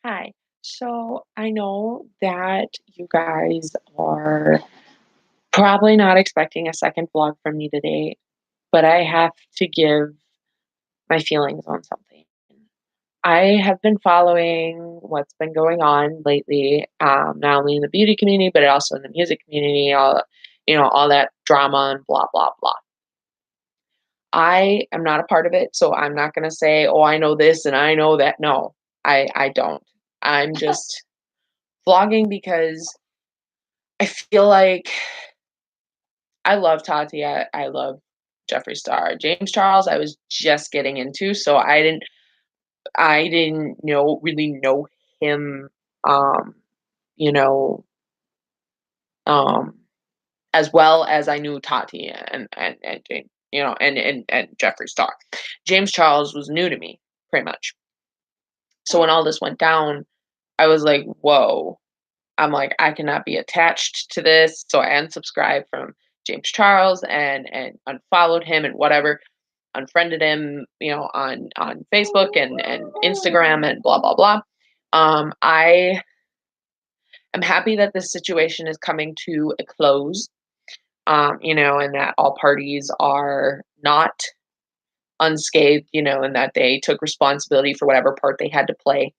Hi. So I know that you guys are probably not expecting a second vlog from me today, but I have to give my feelings on something. I have been following what's been going on lately, not only in the beauty community, but also in the music community, all that drama and blah, blah, blah. I am not a part of it, so I'm not going to say, oh, I know this and I know that. No, I don't. I'm just vlogging because I feel like I love Tati, I love Jeffree Star. James Charles, I was just getting into, so I didn't really know him, um, you know, um, as well as I knew Tati and James, and Jeffree Star. James Charles was new to me, pretty much. So when all this went down, I was like, "Whoa." I'm like, "I cannot be attached to this." So I unsubscribed from James Charles and unfollowed him and whatever, unfriended him, on Facebook and Instagram and blah blah blah. I am happy that this situation is coming to a close. And that all parties are not unscathed, and that they took responsibility for whatever part they had to play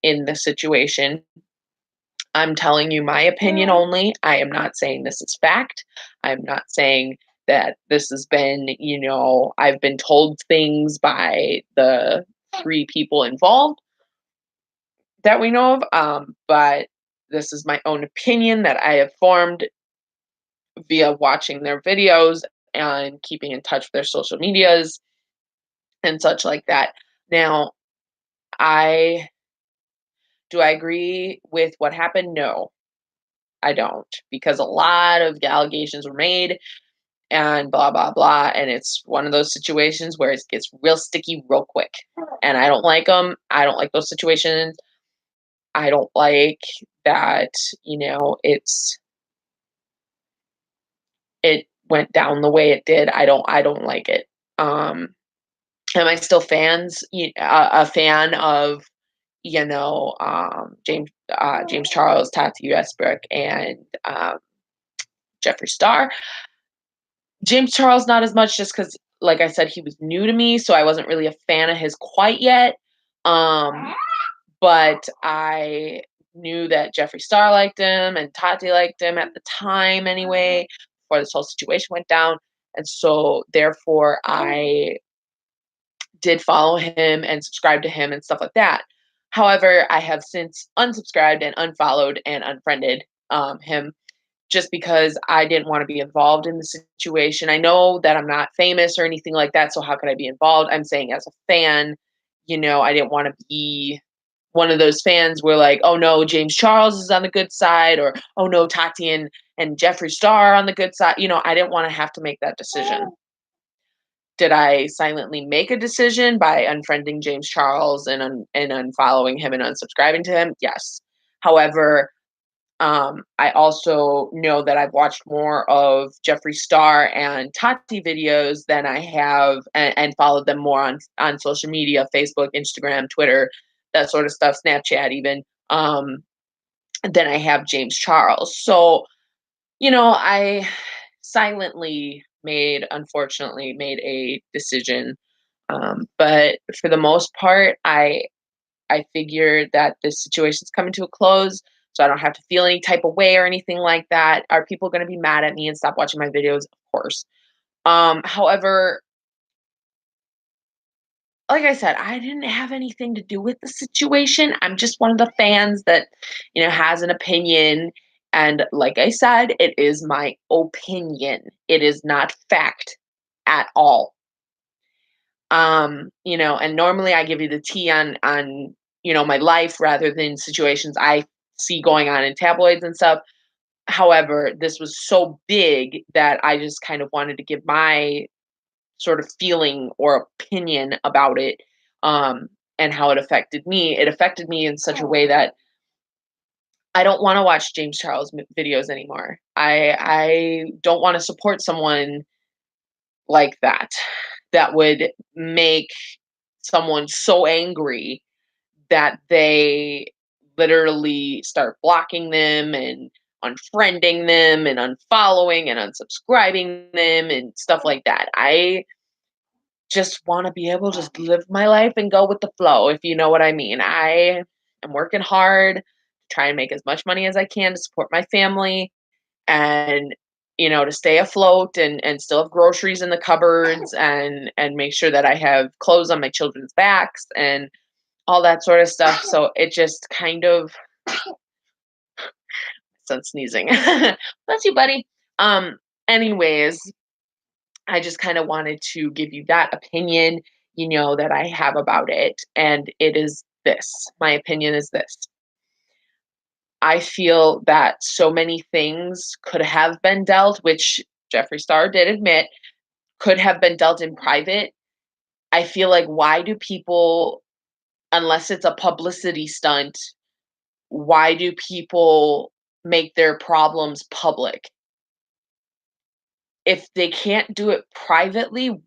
in the situation. I'm telling you my opinion only. I am not saying this is fact. I'm not saying that this has been, I've been told things by the three people involved that we know of. But this is my own opinion that I have formed via watching their videos and keeping in touch with their social medias and such like that. Now, I do I agree with what happened? No, I don't, because a lot of allegations were made and blah blah blah, and it's one of those situations where it gets real sticky real quick, and I don't like them. I don't like those situations. I don't like that, it went down the way it did. I don't like it. Am I still a fan of, James Charles, Tati Westbrook, and Jeffree Star? James Charles, not as much, just because, like I said, he was new to me, so I wasn't really a fan of his quite yet. Um, but I knew that Jeffree Star liked him and Tati liked him at the time anyway, before this whole situation went down. And so therefore I did follow him and subscribe to him and stuff like that. However, I have since unsubscribed and unfollowed and unfriended him just because I didn't want to be involved in the situation. I know that I'm not famous or anything like that, so how could I be involved? I'm saying as a fan, I didn't want to be one of those fans where like, oh no, James Charles is on the good side, or oh no, Tati and Jeffree Star on the good side. I didn't want to have to make that decision. Did I silently make a decision by unfriending James Charles and unfollowing him and unsubscribing to him? Yes. However, I also know that I've watched more of Jeffree Star and Tati videos than I have and followed them more on social media, Facebook, Instagram, Twitter, that sort of stuff, Snapchat even, than I have James Charles. So, I silently unfortunately made a decision. But for the most part, I figured that this situation's coming to a close, so I don't have to feel any type of way or anything like that. Are people going to be mad at me and stop watching my videos? Of course. However, like I said, I didn't have anything to do with the situation. I'm just one of the fans that, has an opinion. And like I said, it is my opinion. It is not fact at all. And normally I give you the tea on my life rather than situations I see going on in tabloids and stuff. However, this was so big that I just kind of wanted to give my sort of feeling or opinion about it, and how it affected me. It affected me in such a way that I don't want to watch James Charles videos anymore. I don't want to support someone like that would make someone so angry that they literally start blocking them and unfriending them and unfollowing and unsubscribing them and stuff like that. I just want to be able to just live my life and go with the flow, if you know what I mean. I am working hard to try and make as much money as I can to support my family and to stay afloat and still have groceries in the cupboards and make sure that I have clothes on my children's backs and all that sort of stuff. So it just kind of son sneezing. Bless you, buddy. Um, anyways, I just kind of wanted to give you that opinion, that I have about it. And it is this. My opinion is this. I feel that so many things could have been dealt, which Jeffree Star did admit could have been dealt in private. I feel like why do people, unless it's a publicity stunt, why do people make their problems public? If they can't do it privately,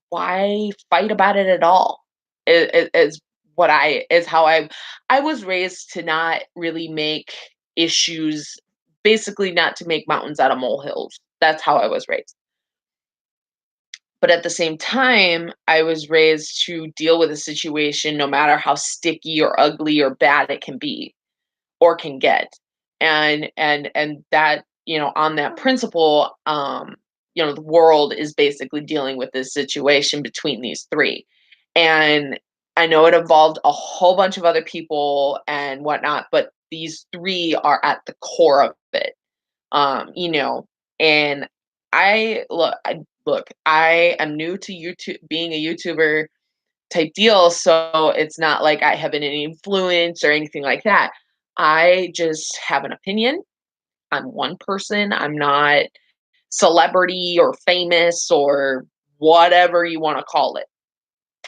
why fight about it at all? Is what is how I was raised to not really make issues, basically not to make mountains out of molehills. That's how I was raised. But at the same time, I was raised to deal with a situation no matter how sticky or ugly or bad it can be or can get. And that, on that principle, the world is basically dealing with this situation between these three. And I know it involved a whole bunch of other people and whatnot, but these three are at the core of it. And I am new to YouTube, being a YouTuber type deal, so it's not like I have any influence or anything like that. I just have an opinion. I'm one person. I'm not celebrity or famous or whatever you want to call it.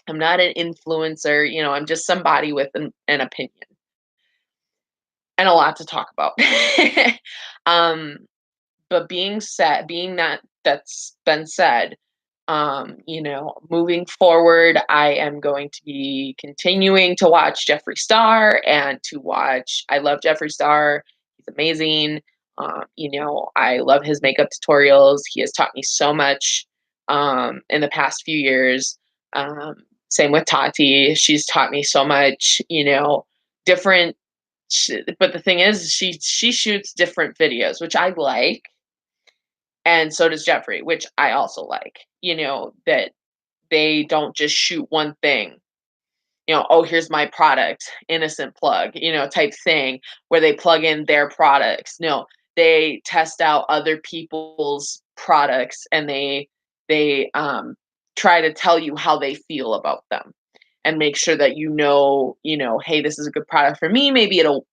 I'm not an influencer, I'm just somebody with an opinion and a lot to talk about. um, but being that that's been said, moving forward, I am going to be continuing to watch Jeffree Star and to watch. I love Jeffree Star. He's amazing. I love his makeup tutorials. He has taught me so much in the past few years. Um, Same with Tati. She's taught me so much. Different. But the thing is, she shoots different videos, which I like, and so does Jeffree, which I also like. That they don't just shoot one thing. Oh, here's my product, innocent plug, type thing where they plug in their products. No, they test out other people's products and they try to tell you how they feel about them and make sure that hey, this is a good product for me. Maybe it'll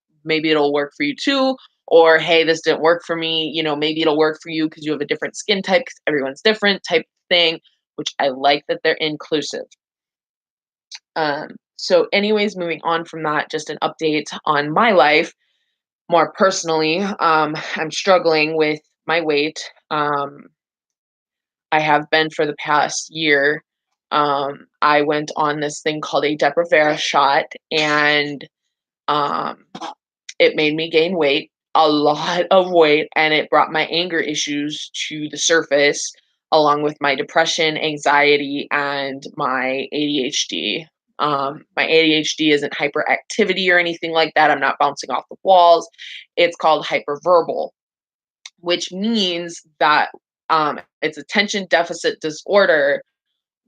work for you too. Or hey, this didn't work for me. Maybe it'll work for you because you have a different skin type. 'Cause everyone's different type thing, which I like that they're inclusive. So, anyways, moving on from that, just an update on my life more personally. I'm struggling with my weight. I have been for the past year. I went on this thing called a Depo-Provera shot, and um, it made me gain weight, a lot of weight, and it brought my anger issues to the surface, along with my depression, anxiety, and my ADHD. My ADHD isn't hyperactivity or anything like that. I'm not bouncing off the walls. It's called hyperverbal, which means that it's attention deficit disorder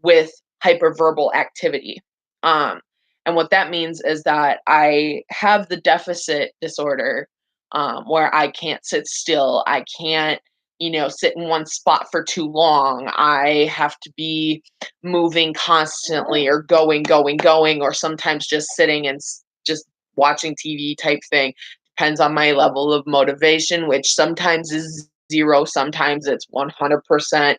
with hyperverbal activity. Um, and what that means is that I have the deficit disorder, where I can't sit still. I can't, sit in one spot for too long. I have to be moving constantly or going, or sometimes just sitting and just watching TV type thing. Depends on my level of motivation, which sometimes is zero, sometimes it's 100%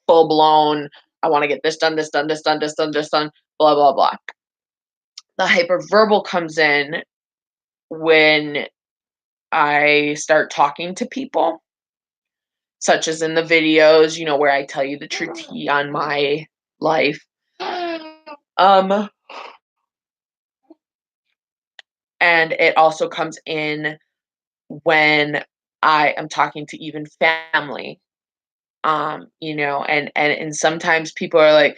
full blown. I want to get this done, this done, this done, this done, this done, blah, blah, blah. The hyperverbal comes in when I start talking to people, such as in the videos, where I tell you the true tea on my life. Um, And it also comes in when I am talking to even family, and sometimes people are, like,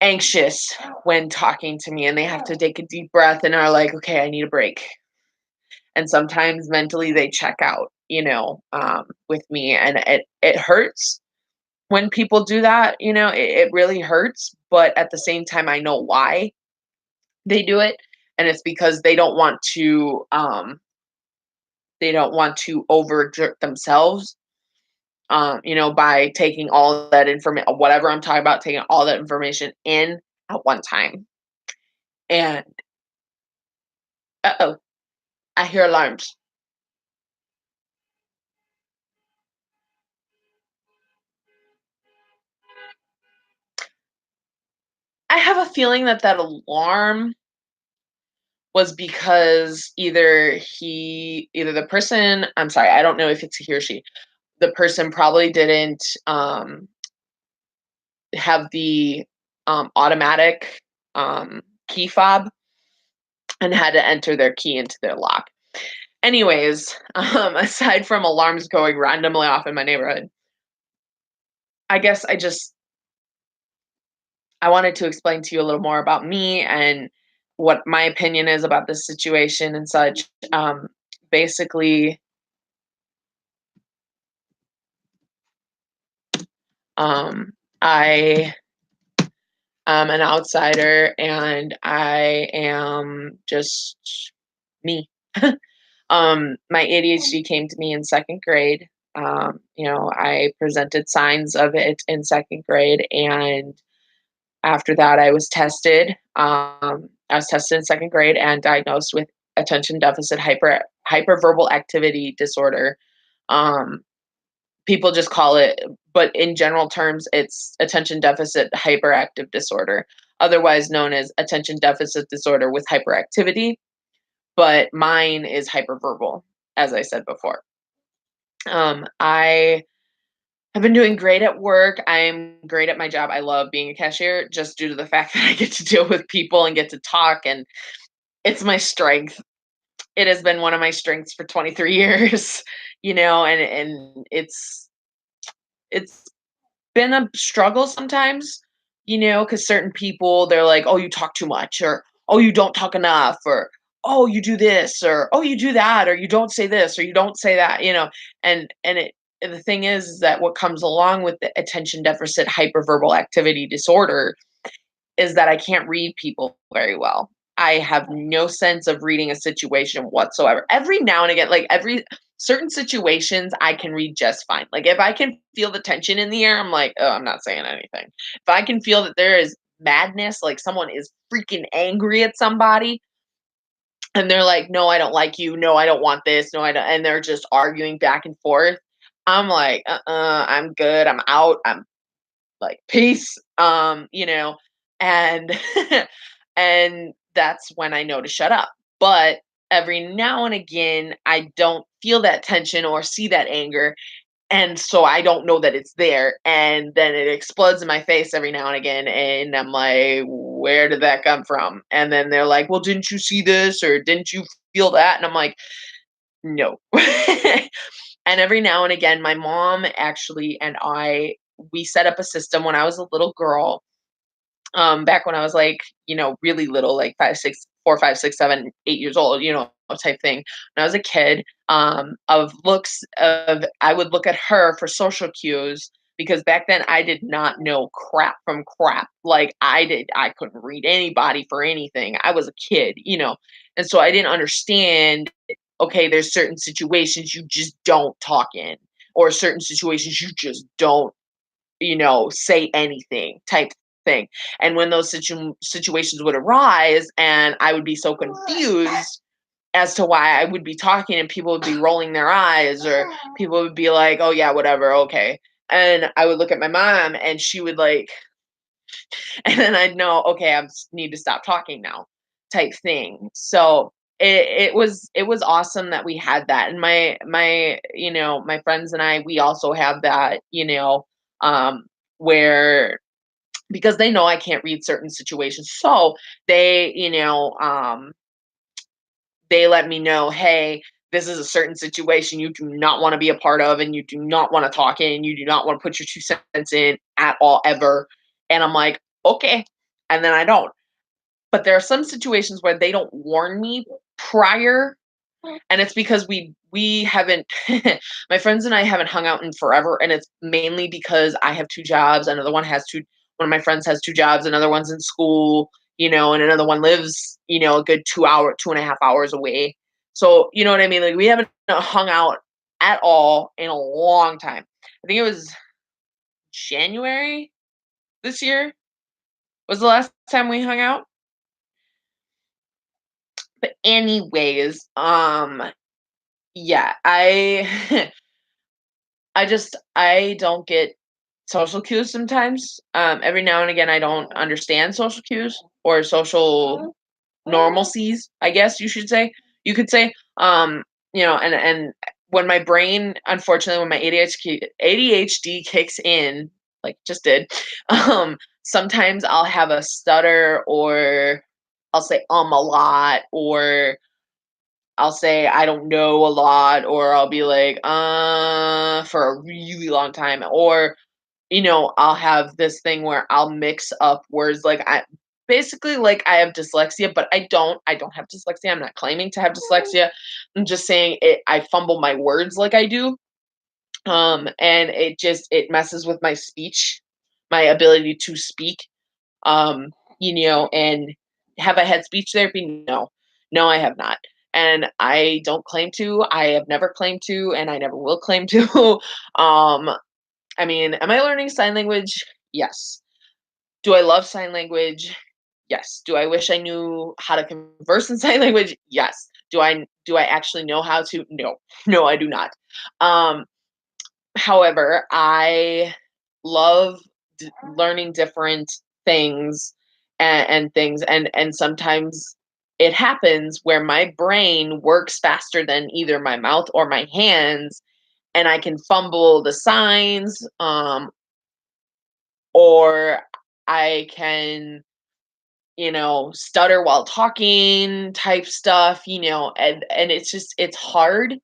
anxious when talking to me, and they have to take a deep breath and are like, "Okay, I need a break." And sometimes mentally they check out, with me, and it hurts when people do that, it really hurts, but at the same time, I know why they do it, and it's because they don't want to overexert themselves, by taking all that information, whatever I'm talking about, taking all that information in at one time. And uh-oh, I hear alarms. I have a feeling that that alarm was because either the person, I'm sorry, I don't know if it's he or she. The person probably didn't have the automatic key fob and had to enter their key into their lock. Anyways, aside from alarms going randomly off in my neighborhood, I guess I wanted to explain to you a little more about me and what my opinion is about this situation and such. Basically, I am an outsider and I am just me. My ADHD came to me in second grade. I presented signs of it in second grade, and after that, I was tested in second grade and diagnosed with attention deficit hyperverbal activity disorder. Um, People just call it, but in general terms, it's attention deficit hyperactive disorder, otherwise known as attention deficit disorder with hyperactivity. But mine is hyperverbal, as I said before. I have been doing great at work. I'm great at my job. I love being a cashier just due to the fact that I get to deal with people and get to talk, and it's my strength. It has been one of my strengths for 23 years, and it's been a struggle sometimes, because certain people, they're like, "Oh, you talk too much," or "Oh, you don't talk enough," or "Oh, you do this," or "Oh, you do that," or "You don't say this," or "You don't say that," and the thing is that what comes along with the attention deficit hyperverbal activity disorder is that I can't read people very well. I have no sense of reading a situation whatsoever. Every now and again, like every certain situations, I can read just fine. Like if I can feel the tension in the air, I'm like, oh, I'm not saying anything. If I can feel that there is madness, like someone is freaking angry at somebody, and they're like, no, I don't like you. No, I don't want this. No, I don't. And they're just arguing back and forth. I'm like, I'm good. I'm out. I'm like, peace, and and that's when I know to shut up. But every now and again, I don't feel that tension or see that anger, and so I don't know that it's there, and then it explodes in my face every now and again, and I'm like, where did that come from? And then they're like, well, didn't you see this or didn't you feel that? And I'm like, no. And every now and again, my mom actually and we set up a system when I was a little girl, back when I was like, really little, like 5, 6, 4, 5, 6, 7, 8 years old, type thing. When I was a kid, I would look at her for social cues because back then I did not know crap from crap. Like I couldn't read anybody for anything. I was a kid, and so I didn't understand. Okay, there's certain situations you just don't talk in, or certain situations you just don't say anything type thing. And when those situations would arise and I would be so confused as to why I would be talking and people would be rolling their eyes or people would be like, "Oh yeah, whatever, okay." And I would look at my mom and she would like and then I'd know, okay, need to stop talking now type thing. So it was awesome that we had that. And my friends and I, we also have that, where because they know I can't read certain situations. So they, they let me know, "Hey, this is a certain situation you do not wanna be a part of, and you do not wanna talk in, you do not wanna put your 2 cents in at all, ever." And I'm like, "Okay." And then I don't. But there are some situations where they don't warn me prior, and it's because we haven't my friends and I haven't hung out in forever, and it's mainly because I have 2 jobs, another one has 2 one of my friends has 2 jobs, another one's in school, and another one lives, a good 2 and a half hours away. So, you know what I mean? Like, we haven't hung out at all in a long time. I think it was January this year was the last time we hung out. But anyways, yeah, I don't get social cues sometimes. Every now and again, I don't understand social cues or social normalcies, I guess you could say. And when my brain, unfortunately, when my ADHD kicks in, like just did, sometimes I'll have a stutter, or I'll say a lot, or I'll say I don't know a lot, or I'll be like, for a really long time. Or, I'll have this thing where I'll mix up words, like I basically, like, I have dyslexia, but I don't have dyslexia. I'm not claiming to have dyslexia. I'm just saying I fumble my words like I do. And it messes with my speech, my ability to speak. Um, and have I had speech therapy? No. No, I have not. And I don't claim to. I have never claimed to, and I never will claim to. um, I mean, am I learning sign language? Yes. Do I love sign language? Yes. Do I wish I knew how to converse in sign language? Yes. Do I actually know how to? No. No, I do not. Um, However, I love learning different things, and things, and sometimes it happens where my brain works faster than either my mouth or my hands, and I can fumble the signs, or I can, stutter while talking type stuff, and it's hard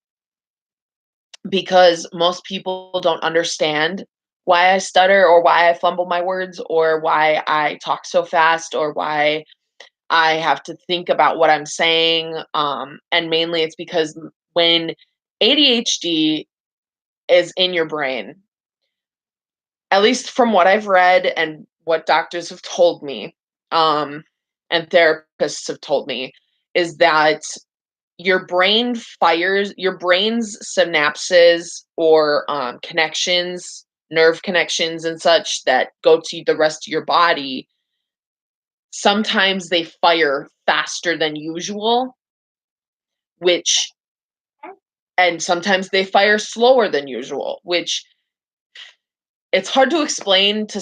because most people don't understand why I stutter, or why I fumble my words, or why I talk so fast, or why I have to think about what I'm saying. And mainly it's because when ADHD is in your brain, at least from what I've read and what doctors have told me, um, and therapists have told me, is that your brain's synapses, or connections, nerve connections and such that go to the rest of your body, sometimes they fire faster than usual, which and sometimes they fire slower than usual, which it's hard to explain to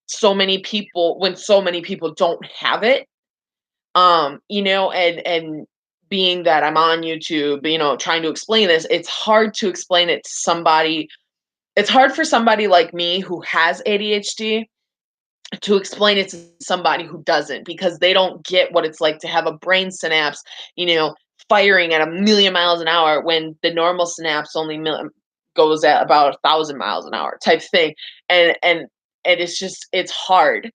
so many people when so many people don't have it. And being that I'm on YouTube, trying to explain this, it's hard to explain it to somebody. It's hard for somebody like me who has ADHD to explain it to somebody who doesn't, because they don't get what it's like to have a brain synapse, you know, firing at a million miles an hour when the normal synapse only goes at about 1,000 miles an hour type thing. And it's hard,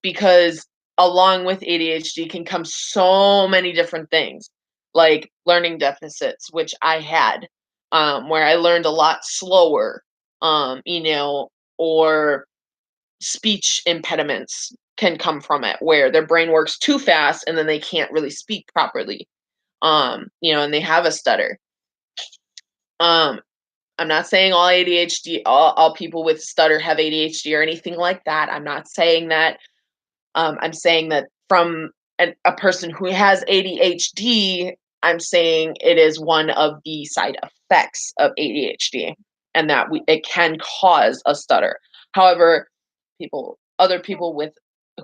because along with ADHD can come so many different things, like learning deficits, which I had, where I learned a lot slower, or speech impediments can come from it, where their brain works too fast and then they can't really speak properly, and they have a stutter. Um, I'm not saying all ADHD, all people with stutter have ADHD or anything like that. I'm not saying that. I'm saying that from a person who has ADHD, I'm saying it is one of the side effects of ADHD, and that it can cause a stutter. However, other people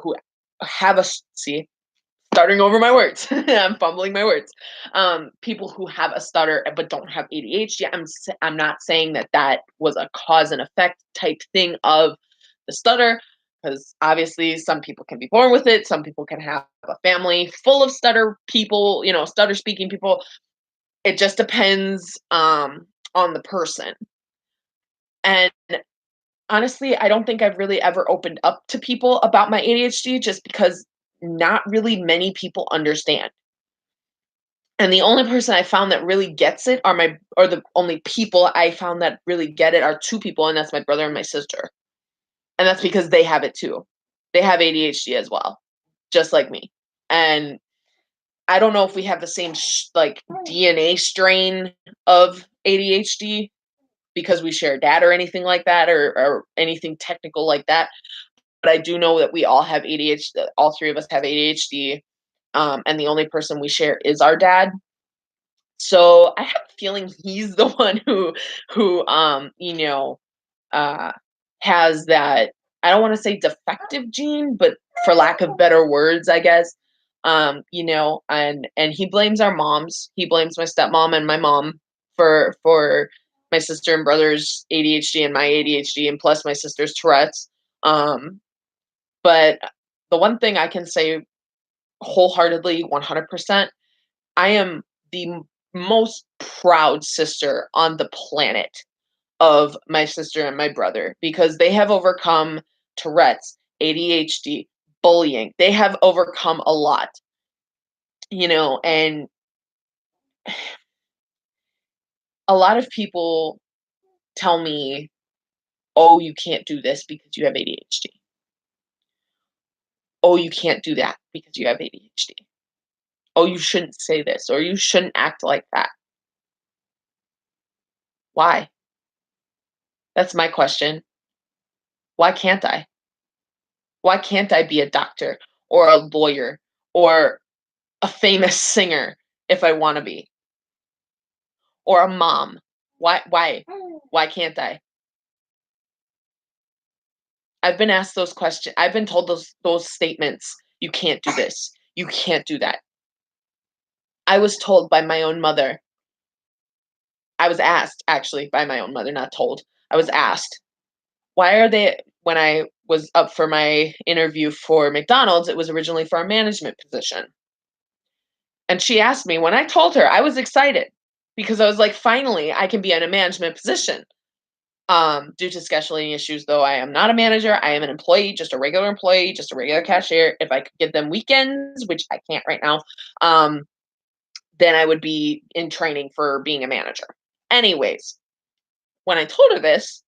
who have see, starting over my words, I'm fumbling my words. People who have a stutter but don't have ADHD, I'm not saying that that was a cause and effect type thing of the stutter. because obviously some people can be born with it, some people can have a family full of stutter people, stutter speaking people. It just depends on the person. And honestly, I don't think I've really ever opened up to people about my ADHD just because not really many people understand. And the only person I found that really gets it or the only people I found that really get it are two people, and that's my brother and my sister. And that's because they have it too. They have ADHD as well, just like me. And I don't know if we have the same like DNA strain of ADHD because we share dad or anything like that, or anything technical like that. But I do know that we all have ADHD. All three of us have ADHD, and the only person we share is our dad. So I have a feeling he's the one who uh, has that. I don't want to say defective gene, but for lack of better words, I guess. And he blames our moms. He blames my stepmom and my mom for my sister and brother's ADHD and my ADHD, and plus my sister's Tourette's. But the one thing I can say wholeheartedly, 100%, I am the most proud sister on the planet of my sister and my brother because they have overcome Tourette's, ADHD, bullying. They have overcome a lot, and a lot of people tell me, oh, you can't do this because you have ADHD. Oh, you can't do that because you have ADHD. Oh, you shouldn't say this or you shouldn't act like that. Why? That's my question. Why can't I? Why can't I be a doctor or a lawyer or a famous singer if I want to be, or a mom? Why can't I? I've been asked those questions. I've been told those statements. You can't do this. You can't do that. I was told by my own mother. I was asked actually by my own mother, not told. I was asked, why are they when I was up for my interview for McDonald's, it was originally for a management position. And she asked me, when I told her, I was excited because I was like, finally, I can be in a management position. Due to scheduling issues, though, I am not a manager. I am an employee, just a regular employee, just a regular cashier. If I could give them weekends, which I can't right now, then I would be in training for being a manager. Anyways, when I told her this,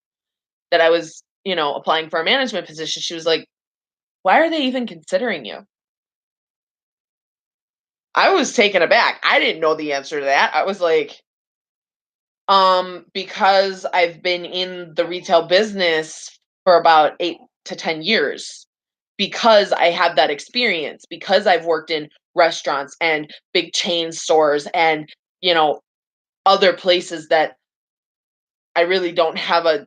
that I was, applying for a management position, she was like, why are they even considering you? I was taken aback. I didn't know the answer to that. I was like, because I've been in the retail business for about 8 to 10 years. Because I have that experience, because I've worked in restaurants and big chain stores and, you know, other places that I really don't have a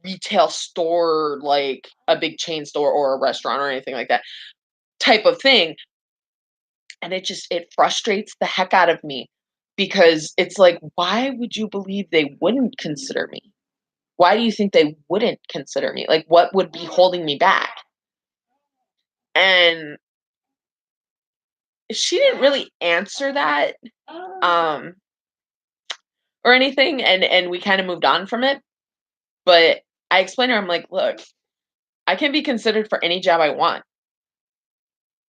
retail store, like a big chain store or a restaurant or anything like that type of thing. And it frustrates the heck out of me because it's like, why would you believe they wouldn't consider me? Why do you think they wouldn't consider me? Like, what would be holding me back? And she didn't really answer that, um, or anything, and we kinda moved on from it, but I explained to her, I'm like, "Look, I can be considered for any job I want.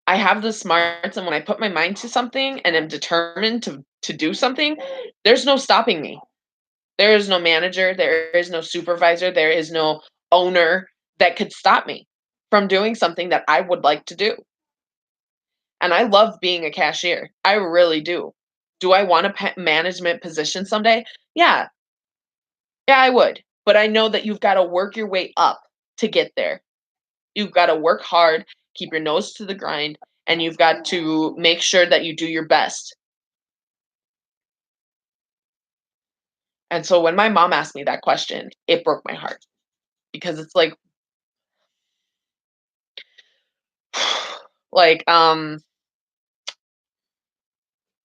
I have the smarts, and when I put my mind to something and am determined to do something, there's no stopping me. There is no manager, there is no supervisor, there is no owner that could stop me from doing something that I would like to do." And I love being a cashier. I really do. Do I want a management position someday? Yeah. Yeah, I would. But I know that you've got to work your way up to get there. You've got to work hard, keep your nose to the grind, and you've got to make sure that you do your best. And so when my mom asked me that question, it broke my heart because it's like,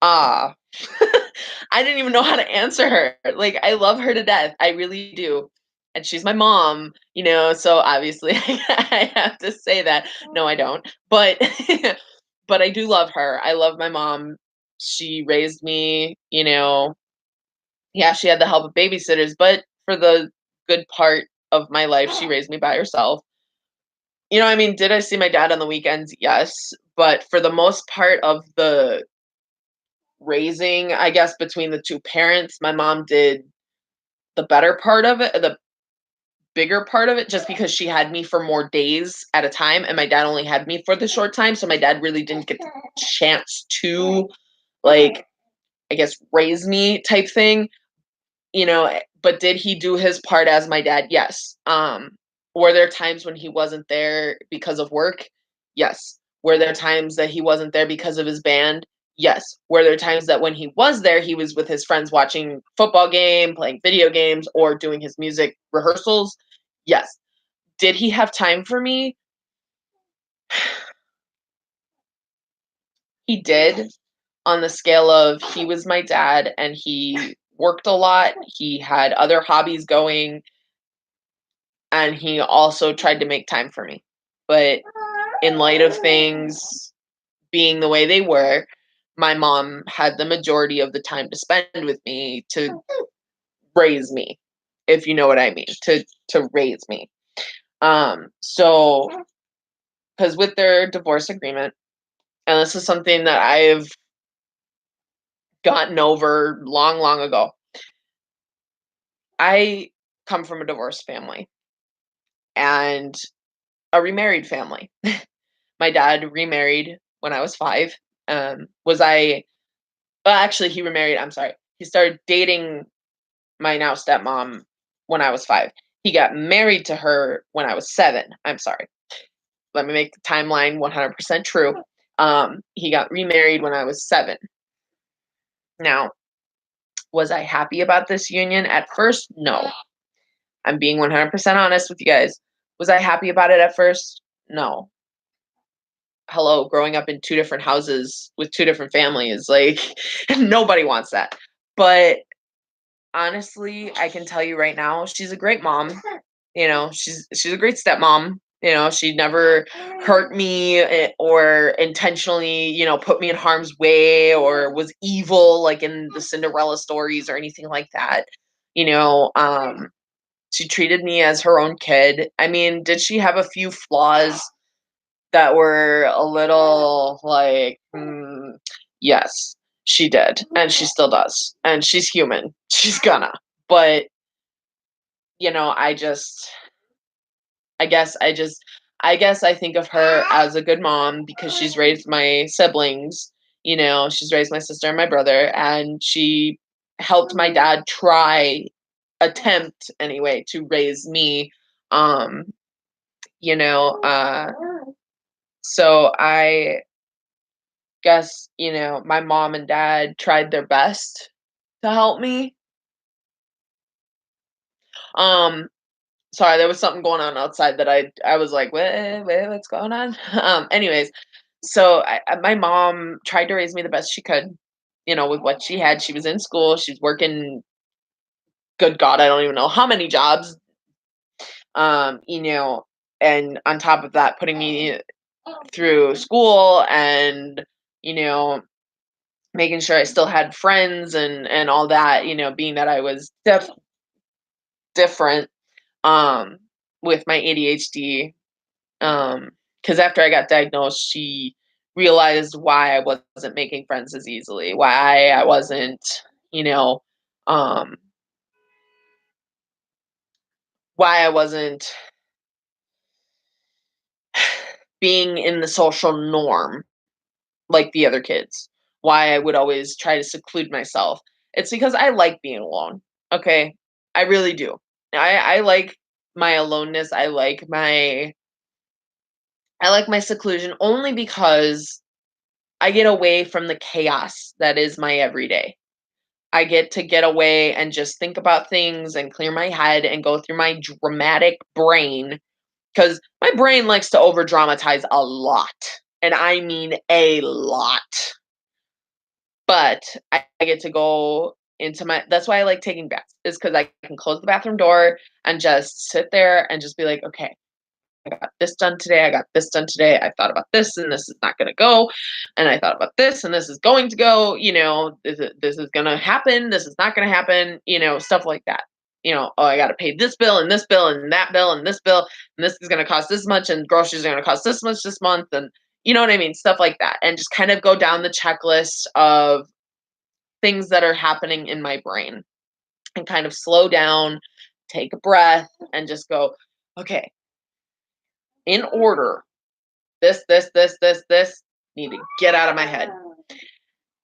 ah, I didn't even know how to answer her. Like, I love her to death. I really do. and she's my mom, so obviously I have to say that. No, I don't. But but I do love her. I love my mom. She raised me, yeah, she had the help of babysitters, but for the good part of my life, she raised me by herself. I mean, did I see my dad on the weekends? Yes, but for the most part of the raising, I guess, between the two parents, my mom did the better part of it, the bigger part of it, just because she had me for more days at a time, and my dad only had me for the short time, so my dad really didn't get the chance to, like, I guess, raise me type thing. But did he do his part as my dad? Yes. Were there times when he wasn't there because of work? Yes. Were there times that he wasn't there because of his band? Yes. Were there times that when he was there, he was with his friends watching football game, playing video games, or doing his music rehearsals? Yes. Did he have time for me? He did, on the scale of he was my dad and he worked a lot. He had other hobbies going, and he also tried to make time for me. But in light of things being the way they were, my mom had the majority of the time to spend with me to raise me, if you know what I mean, to raise me. So because with their divorce agreement, and this is something that I've gotten over long, long ago. I come from a divorced family and a remarried family. My dad remarried when I was 5. Was I Well, actually, he remarried, I'm sorry. He started dating my now stepmom when I was 5. He got married to her when I was 7. I'm sorry. Let me make the timeline 100% true. He got remarried when I was 7. Now, was I happy about this union at first? No. I'm being 100% honest with you guys. Was I happy about it at first? No. Hello, growing up in 2 different houses with 2 different families, like, nobody wants that. But honestly, I can tell you right now, she's a great mom. She's a great stepmom. She never hurt me, or intentionally, put me in harm's way, or was evil like in the Cinderella stories or anything like that. You know, um, she treated me as her own kid. I mean, did she have a few flaws that were a little like, yes, she did, and she still does, and she's human. She's gonna. But I guess I guess I think of her as a good mom because she's raised my siblings. She's raised my sister and my brother, and she helped my dad attempt anyway to raise me. Um, you know, uh, so I guess, my mom and dad tried their best to help me. Um, Sorry, there was something going on outside that I was like, what's going on?" Anyways, so my mom tried to raise me the best she could, with what she had. She was in school, she's working, good God, I don't even know how many jobs, um, you know, and on top of that, putting me through school and, you know, making sure I still had friends and all that, being that I was different, um, with my ADHD. Because after I got diagnosed, she realized why I wasn't making friends as easily, why I wasn't, you know, um, why I wasn't being in the social norm like the other kids, why I would always try to seclude myself. It's because I like being alone. Okay. I really do. I like my aloneness. I like my seclusion only because I get away from the chaos that is my everyday. I get away and just think about things and clear my head and go through my dramatic brain, because my brain likes to over dramatize a lot. And I mean a lot. But I get to go into my that's why I like taking baths, is because I can close the bathroom door and just sit there and just be like, "Okay, I got this done today. I got this done today. I thought about this and this is not going to go. And I thought about this and this is going to go. This is going to happen. This is not going to happen. Stuff like that. Oh, I got to pay this bill and this bill and that bill and this bill. And this is going to cost this much. And groceries are going to cost this much this month. And you know what I mean? Stuff like that. And just kind of go down the checklist of things that are happening in my brain and kind of slow down, take a breath, and just go, okay, in order, this need to get out of my head.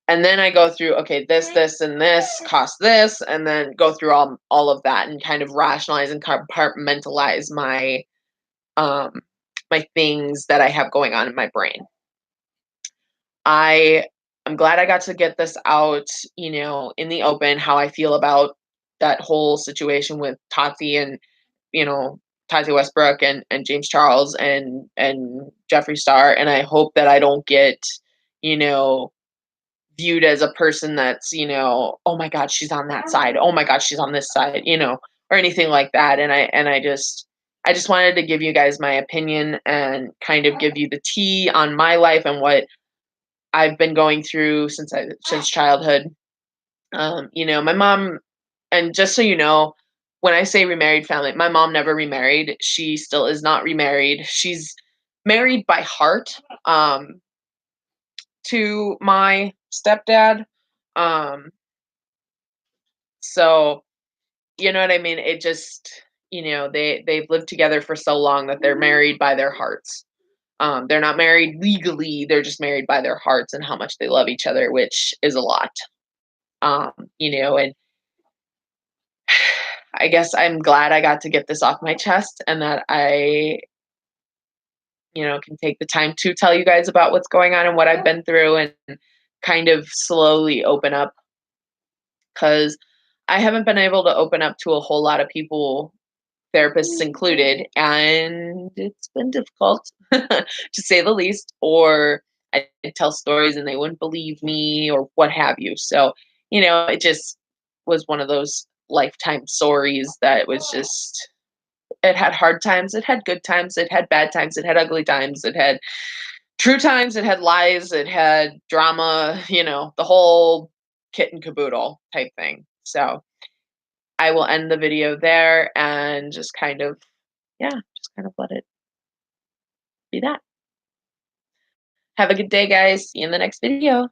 And then I go through, okay, this, and this cost this, and then go through all of that and kind of rationalize and compartmentalize um my things that I have going on in my brain. I'm glad I got to get this out, in the open, how I feel about that whole situation with Tati and, you know, Tati Westbrook and James Charles and Jeffree Star. And I hope that I don't get, you know, viewed as a person that's, oh my God, she's on that side. Oh my God, she's on this side, or anything like that. And I just wanted to give you guys my opinion and kind of give you the tea on my life and what I've been going through since childhood. My mom, and just so you know, when I say remarried family, my mom never remarried. She still is not remarried. She's married by heart to my stepdad. Um, so you know what I mean? It just, they've lived together for so long that they're married by their hearts. They're not married legally, they're just married by their hearts and how much they love each other, which is a lot. And I guess I'm glad I got to get this off my chest and that I, can take the time to tell you guys about what's going on and what I've been through and kind of slowly open up because I haven't been able to open up to a whole lot of people, therapists included, and it's been difficult to say the least. Or I tell stories and they wouldn't believe me or what have you. So, it just was one of those lifetime stories that was just, it had hard times, it had good times, it had bad times, it had ugly times, it had true times, it had lies, it had drama, the whole kit and caboodle type thing. So I will end the video there and just kind of, yeah, just kind of let it be that. Have a good day, guys. See you in the next video.